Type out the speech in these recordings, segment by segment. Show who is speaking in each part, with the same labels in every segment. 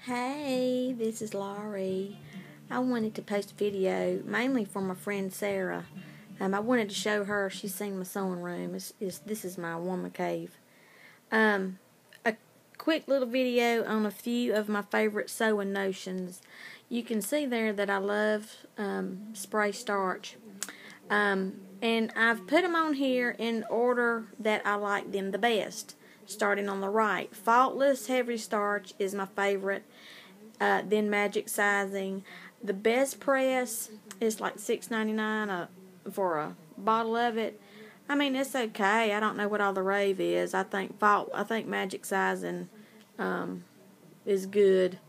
Speaker 1: Hey, this is Laurie. I wanted to post a video mainly for my friend Sarah. I wanted to show her. She's seen my sewing room. This is my woman cave. A quick little video on a few of my favorite sewing notions. You can see there that I love spray starch. And I've put them on here in order that I like them the best. Starting on the right, Faultless Heavy Starch is my favorite. Then Magic Sizing. The best press is like $6.99 for a bottle of it. I mean, it's okay. I don't know what all the rave is. I think Magic Sizing is good,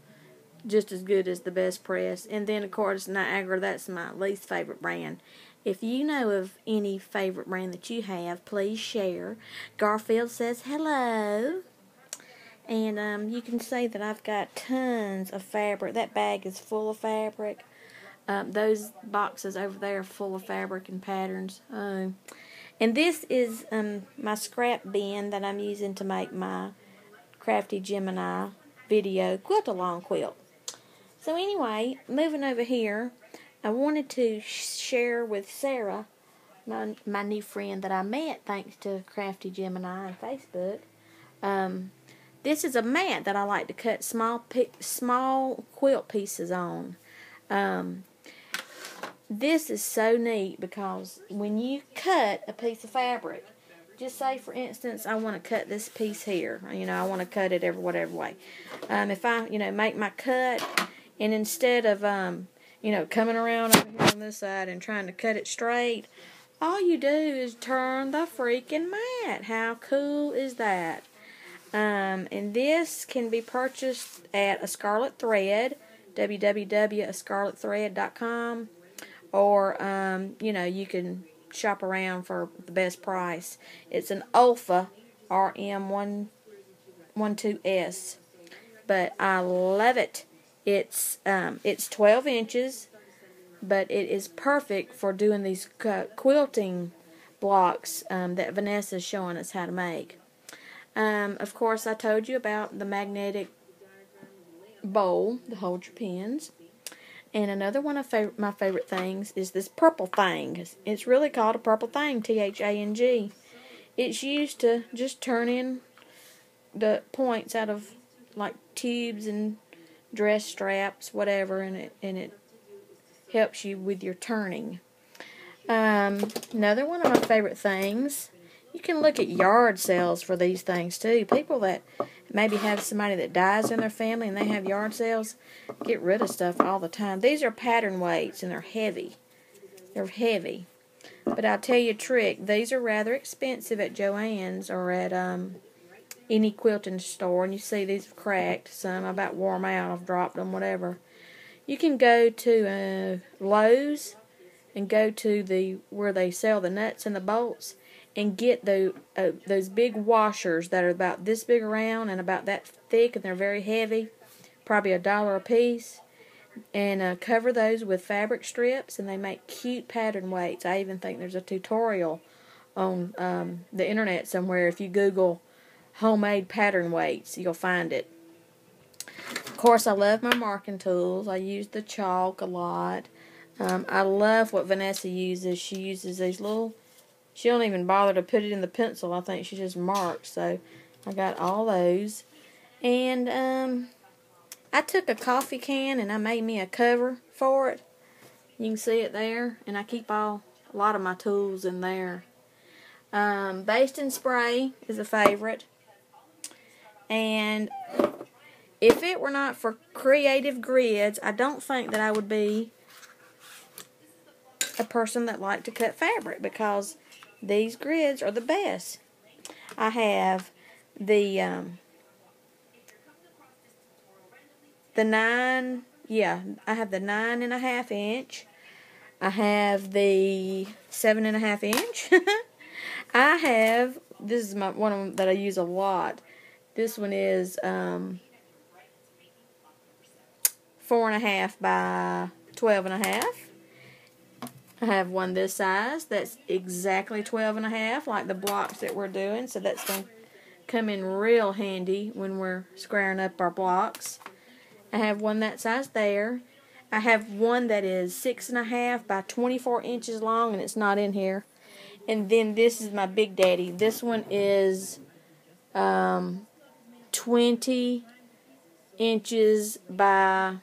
Speaker 1: just as good as the best press. And then of course Niagara. That's my least favorite brand. If you know of any favorite brand that you have, please share. Garfield says hello. And you can see that I've got tons of fabric. That bag is full of fabric. Those boxes over there are full of fabric and patterns. And this is my scrap bin that I'm using to make my Crafty Gemini video quilt-along quilt. So anyway, moving over here, I wanted to share with Sarah, my new friend that I met thanks to Crafty Gemini on Facebook. This is a mat that I like to cut small quilt pieces on. This is so neat because when you cut a piece of fabric, just say for instance I want to cut this piece here. I want to cut it whatever way. If I make my cut, and instead of coming around over here on this side and trying to cut it straight, all you do is turn the freaking mat. How cool is that? And this can be purchased at A Scarlet Thread, www.ascarletthread.com, or you can shop around for the best price. It's an Olfa RM112S, but I love it. It's 12 inches, but it is perfect for doing these quilting blocks that Vanessa's showing us how to make. Of course, I told you about the magnetic bowl to hold your pins. And another one of my favorite things is this purple thing. It's really called a purple thing, T-H-A-N-G. It's used to just turn in the points out of like tubes and dress straps, whatever, and it helps you with your turning. Another one of my favorite things, you can look at yard sales for these things too. People that maybe have somebody that dies in their family and they have yard sales, get rid of stuff all the time. These are pattern weights and they're heavy. They're heavy. But I'll tell you a trick. These are rather expensive at Joann's or at any quilting store. And you see these have cracked. Some I about wore them out. I've dropped them, whatever. You can go to Lowe's and go to where they sell the nuts and the bolts, and get those big washers that are about this big around and about that thick, and they're very heavy, probably $1 a piece, and cover those with fabric strips, and they make cute pattern weights. I even think there's a tutorial on the internet somewhere. If you Google homemade pattern weights, you'll find it. Of course, I love my marking tools. I use the chalk a lot. I love what Vanessa uses. She uses these little... She don't even bother to put it in the pencil. I think she just marks. So I got all those. And I took a coffee can and I made me a cover for it. You can see it there. And I keep a lot of my tools in there. Basting spray is a favorite. And if it were not for creative grids, I don't think that I would be a person that liked to cut fabric, because these grids are the best. I have the 9.5 inch. I have the 7.5 inch. I have, this is one of them that I use a lot. This one is 4.5 by 12.5. I have one this size that's exactly 12.5, like the blocks that we're doing, so that's going to come in real handy when we're squaring up our blocks. I have one that size there. I have one that is 6.5 by 24 inches long, and it's not in here. And then this is my Big Daddy. This one is 20 inches by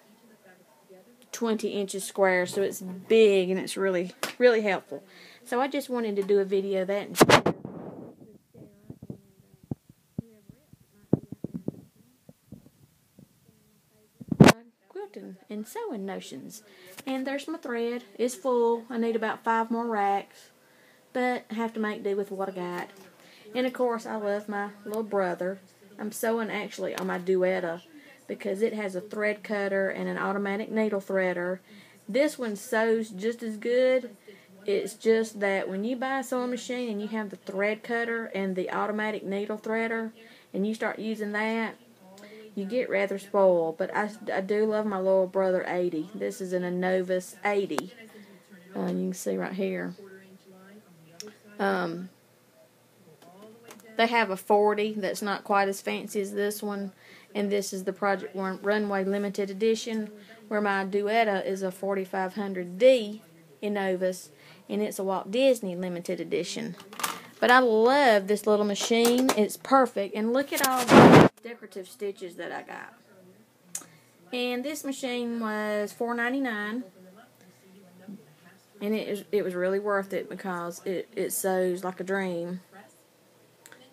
Speaker 1: 20 inches square, so it's big and it's really, really helpful. So I just wanted to do a video of that and share quilting and sewing notions. And there's my thread. It's full. I need about 5 more racks, but I have to make do with what I got. And of course, I love my little brother. I'm sewing actually on my Duetta because it has a thread cutter and an automatic needle threader. This one sews just as good. It's just that when you buy a sewing machine and you have the thread cutter and the automatic needle threader and you start using that, you get rather spoiled. But I do love my little brother 80. This is an Novus 80. You can see right here. They have a 40 that's not quite as fancy as this one. And this is the Project Runway Limited Edition, where my Duetta is a 4500D in Novus, and it's a Walt Disney Limited Edition. But I love this little machine. It's perfect. And look at all the decorative stitches that I got. And this machine was $4.99. And it was really worth it because it sews like a dream.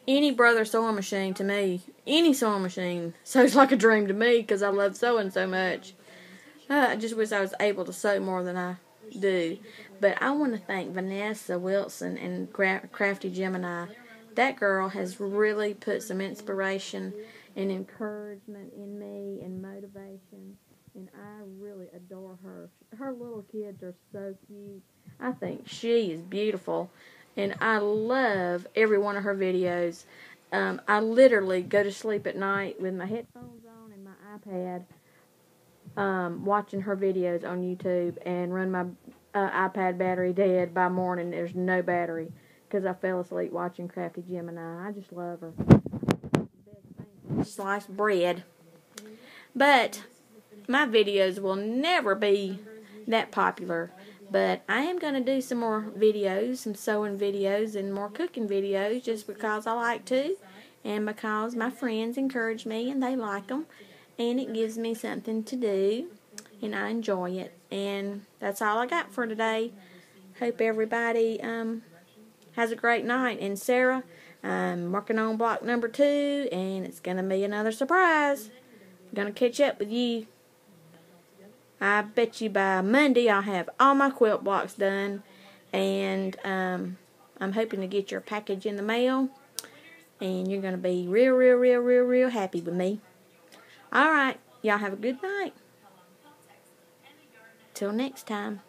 Speaker 1: Any brother sewing machine to me, any sewing machine sews like a dream to me because I love sewing so much. I just wish I was able to sew more than I do. But I want to thank Vanessa Wilson and Crafty Gemini. That girl has really put some inspiration and encouragement in me and motivation. And I really adore her. Her little kids are so cute. I think she is beautiful. And I love every one of her videos. I literally go to sleep at night with my headphones on and my iPad, watching her videos on YouTube, and run my iPad battery dead by morning. There's no battery because I fell asleep watching Crafty Gemini. I just love her. Sliced bread. But my videos will never be that popular. But I am going to do some more videos, some sewing videos and more cooking videos just because I like to and because my friends encourage me and they like them and it gives me something to do and I enjoy it. And that's all I got for today. Hope everybody has a great night. And Sarah, I'm working on block number 2 and it's going to be another surprise. I'm going to catch up with you. I bet you by Monday I'll have all my quilt blocks done. And I'm hoping to get your package in the mail. And you're going to be real happy with me. Alright, y'all have a good night. Till next time.